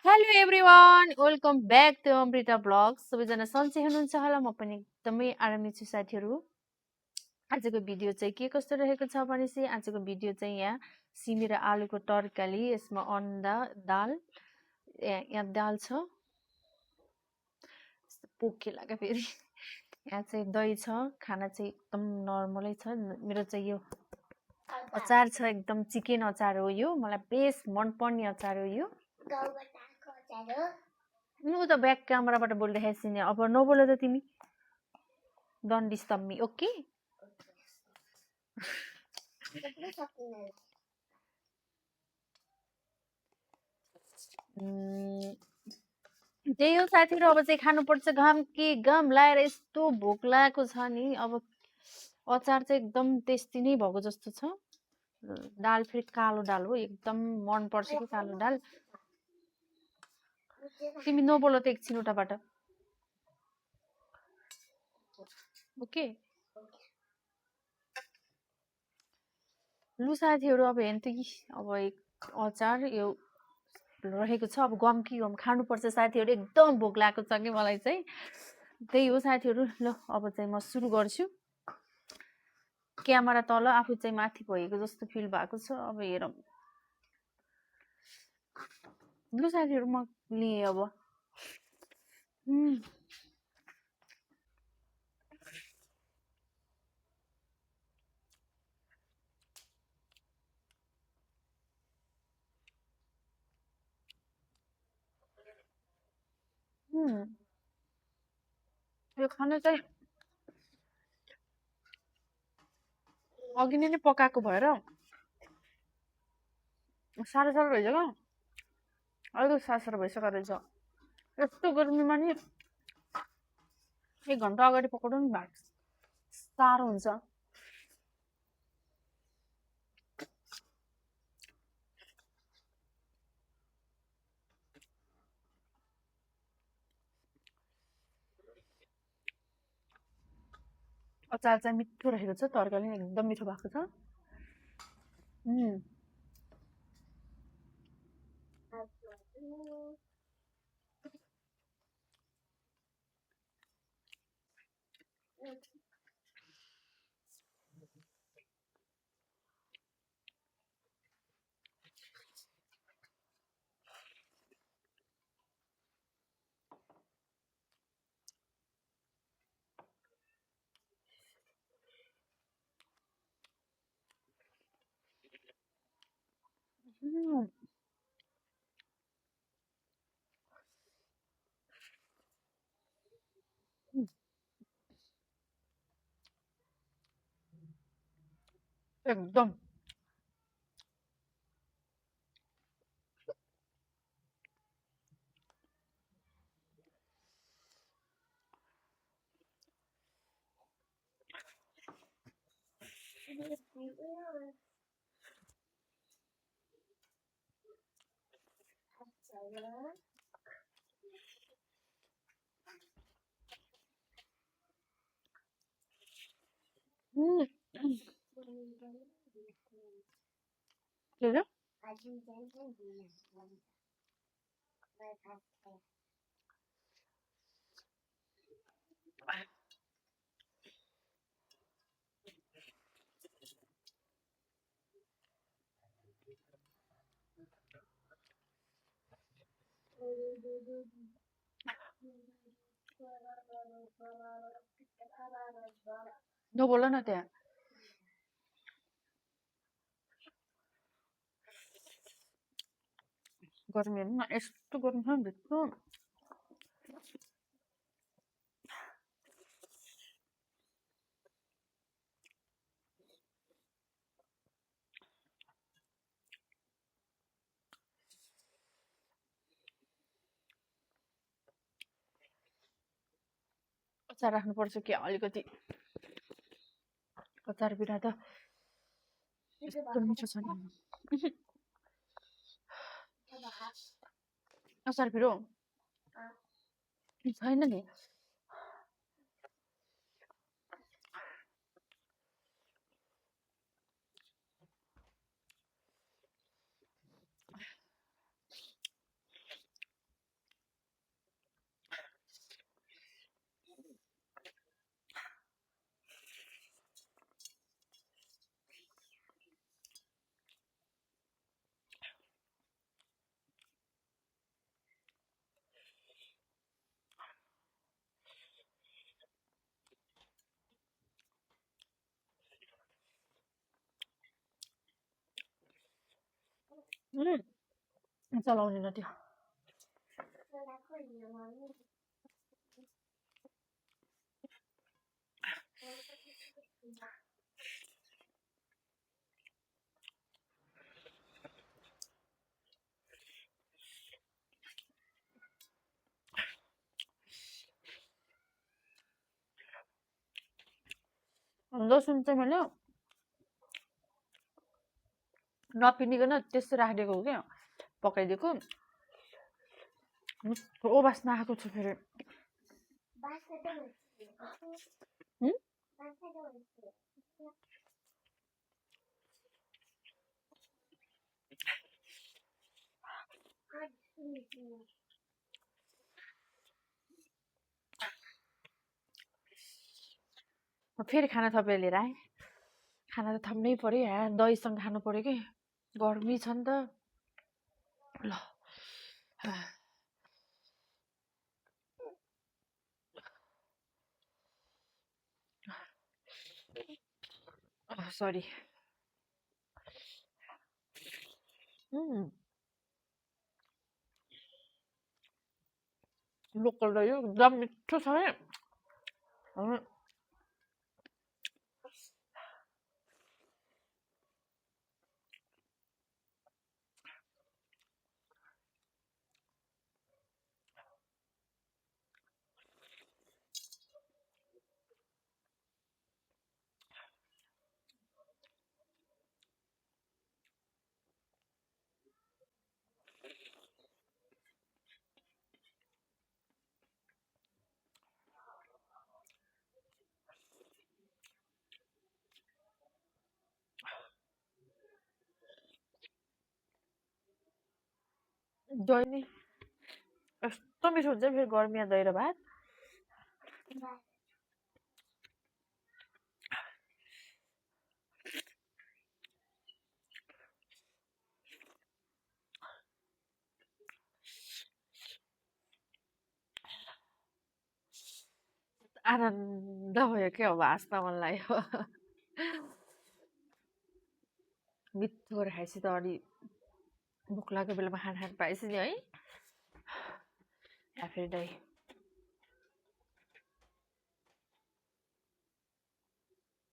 hello everyone welcome back to Amrita blogs सबैजना सन्चै हुनुहुन्छ होला म पनि एकदमै आरामी छु साथीहरू आजको भिडियो चाहिँ के कस्तो रहेको छ भनेपछि आजको भिडियो चाहिँ यहाँ सिमी र आलुको तरकारी यसमा अन्डा दाल यहाँ दाल छ पोके लाग्यो फेरि यहाँ चाहिँ दही छ खाना चाहिँ एकदम नर्मलै छ मेरो चाहिँ यो अचार छ एकदम चिकन अचार हो यो मलाई बेस्ट मनपर्ने अचार हो यो उ त ब्याक क्यामेराबाट बोल्दैछ नि अब नबोल त तिमी डोन्ट डिस्टर्ब मी ओके त्यही हो साथीहरू अब चाहिँ खानुपर्छ घाम कि घाम लाएर यस्तो भोक लागेको छ नि अब अचार चाहिँ एकदम टेस्टी नै भएको जस्तो छ दाल फेरि कालो दाल हो एकदम मनपर्छ कि कालो दाल तिमी नबोल त एकछिन उताबाट ओके लु साथीहरू अब हेर्नु त कि अब अचार यो रहेको छ अब गम कि गम खानुपर्छ साथीहरू एकदम भोक लागेको छ कि मलाई चाहिँ त्यही हो साथीहरू ल अब चाहिँ म सुरु गर्छु क्यामेरा तल आफू चाहिँ माथि भएको जस्तो फिल भएको छ अब हेरौँ लु साथीहरू म लिएँ अब यो खाना चाहिँ अघि नै पकाएको भएर साह्रो साह्रो रहेछ क्या अलिक साह्रो भइसकेको रहेछ यस्तो गर्मीमा नि 1 घन्टा अगाडि पकाउनु नि भात साह्रो हुन्छ अचार चाहिँ मिठो रहेको छ तरकारी पनि एकदम मिठो भएको छ एकदम नबोल न त्यहाँ गर्मी हेर्नु न यस्तो गर्मी छ नि भित्र अचार राख्नुपर्छ कि अलिकति अचार बिना त यस्तो मिठो छ नि अचार फेरि छैन नि चलाउने न त्यो लसुन चाहिँ मैले नपिनिकन त्यस्तो राखिदिएको हो क्या पकाइदिएको ओ बास्ना आएको छ फेरि फेरि खाना थपेर लिएर आएँ खाना त थप्नै पर्यो यहाँ दहीसँग खानु पर्यो कि गर्मी छ नि त ल सरी लोकल दही हो एकदम मिठो छ है दही नि यस्तो मिठो हुन्छ फेरि गर्मीमा दही र भात आनन्द भयो क्या अब हाँस्न मन लाग्यो मिठो गरेर खाएपछि त अलि भोक लागेको बेलामा खाना खानु पाएपछि नि है या फेरि दही